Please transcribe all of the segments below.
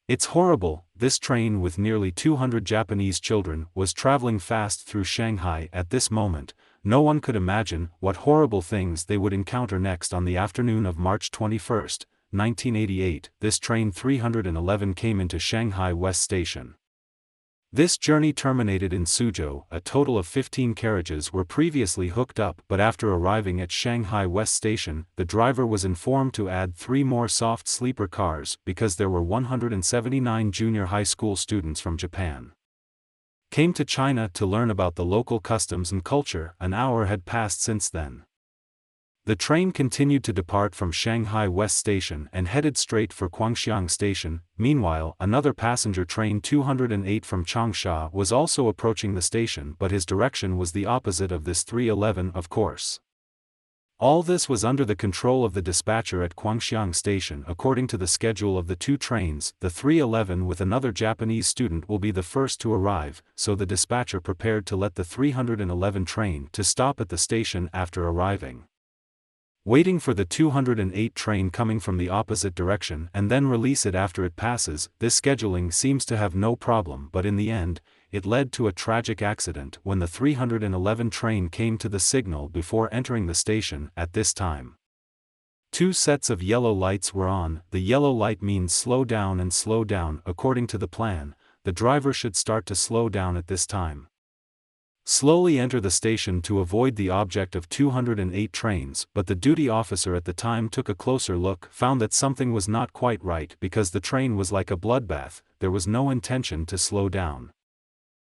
It's horrible. This train with nearly 200 Japanese children was traveling fast through Shanghai at this moment. No one could imagine what horrible things they would encounter next. On the afternoon of March 21, 1988, this train 311 came into Shanghai West Station. This journey terminated in Suzhou. A total of 15 carriages were previously hooked up, but after arriving at Shanghai West Station, the driver was informed to add 3 more soft sleeper cars because there were 179 junior high school students from Japan came to China to learn about the local customs and culture. An hour had passed since then. The train continued to depart from Shanghai West Station and headed straight for Guangxiang Station. Meanwhile, another passenger train 208 from Changsha was also approaching the station, but his direction was the opposite of this 311, of course. All this was under the control of the dispatcher at Guangxiang Station. According to the schedule of the 2 trains, the 311 with another Japanese student will be the first to arrive, so the dispatcher prepared to let the 311 train to stop at the station after arriving, waiting for the 208 train coming from the opposite direction and then release it after it passes. This scheduling seems to have no problem, but in the end, it led to a tragic accident when the 311 train came to the signal before entering the station. At this time, 2 sets of yellow lights were on. The yellow light means slow down and slow down. According to the plan, the driver should start to slow down at this time. Slowly enter the station to avoid the object of 208 trains, but the duty officer at the time took a closer look, found that something was not quite right because the train was like a bloodbath. There was no intention to slow down.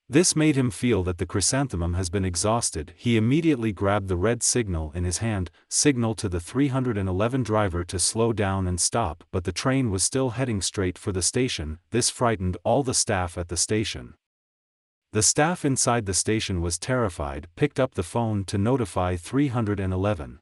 This made him feel that the chrysanthemum has been exhausted. He immediately grabbed the red signal in his hand, signaled to the 311 driver to slow down and stop, but the train was still heading straight for the station. This frightened all the staff at the station. The staff inside the station was terrified, picked up the phone to notify 311.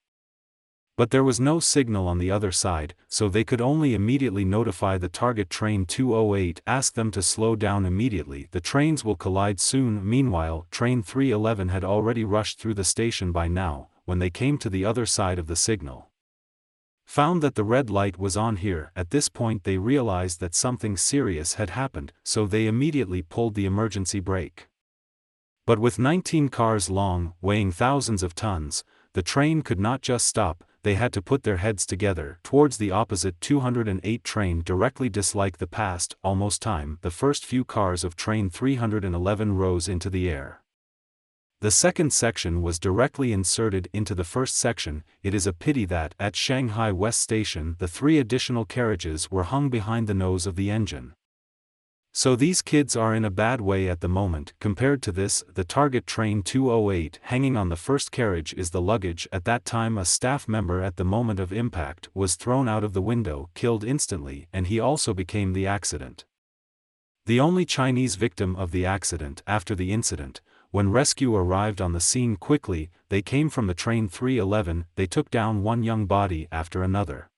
But there was no signal on the other side, so they could only immediately notify the target train 208, ask them to slow down immediately. The trains will collide soon. Meanwhile, train 311 had already rushed through the station by now. When they came to the other side of the signal, found that the red light was on here. At this point they realized that something serious had happened, so they immediately pulled the emergency brake. But with 19 cars long, weighing thousands of tons, the train could not just stop. They had to put their heads together towards the opposite 208 train directly dislike the past. Almost time, the first few cars of train 311 rose into the air. The second section was directly inserted into the first section. It is a pity that, at Shanghai West Station, the 3 additional carriages were hung behind the nose of the engine. So these kids are in a bad way at the moment. Compared to this, the target train 208 hanging on the first carriage is the luggage. At that time a staff member at the moment of impact was thrown out of the window, killed instantly, and he also became the accident. The only Chinese victim of the accident. After the incident, when rescue arrived on the scene quickly, they came from the train 311, they took down one young body after another.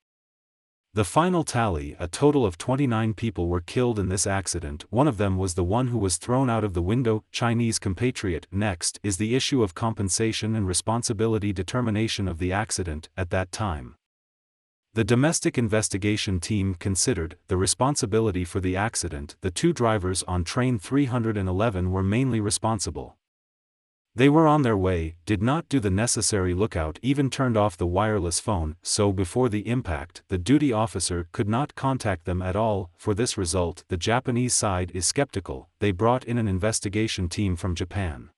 The final tally, a total of 29 people were killed in this accident. One of them was the one who was thrown out of the window, Chinese compatriot. Next is the issue of compensation and responsibility determination of the accident. At that time, the domestic investigation team considered the responsibility for the accident. The 2 drivers on train 311 were mainly responsible. They were on their way, did not do the necessary lookout, even turned off the wireless phone, so before the impact, the duty officer could not contact them at all. For this result, the Japanese side is skeptical. They brought in an investigation team from Japan,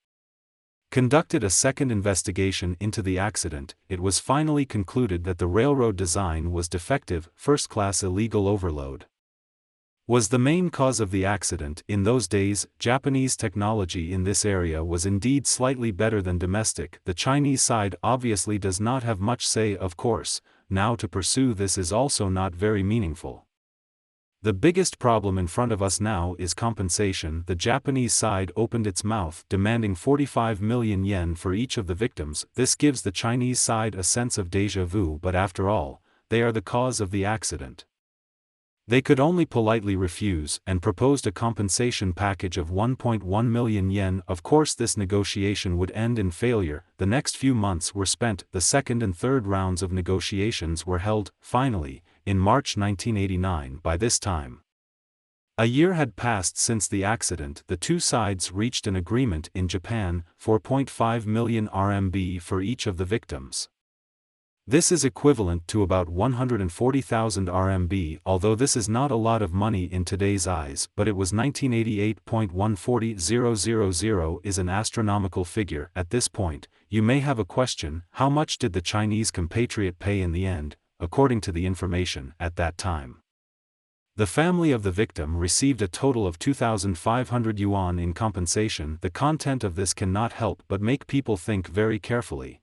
conducted a second investigation into the accident. It was finally concluded that the railroad design was defective. First-class illegal overload was the main cause of the accident. In those days, Japanese technology in this area was indeed slightly better than domestic. The Chinese side obviously does not have much say, of course. Now to pursue this is also not very meaningful. The biggest problem in front of us now is compensation. The Japanese side opened its mouth, demanding 45 million yen for each of the victims. This gives the Chinese side a sense of déjà vu, but after all, they are the cause of the accident. They could only politely refuse, and proposed a compensation package of 1.1 million yen. Of course this negotiation would end in failure. The next few months were spent. The second and third rounds of negotiations were held, finally, in March 1989. By this time, A year had passed since the accident. The two sides reached an agreement in Japan, 4.5 million RMB for each of the victims. This is equivalent to about 140,000 RMB, although this is not a lot of money in today's eyes, but it was 1988.140000 is an astronomical figure. At this point, you may have a question: how much did the Chinese compatriot pay in the end, according to the information at that time? The family of the victim received a total of 2,500 yuan in compensation. The content of this cannot help but make people think very carefully.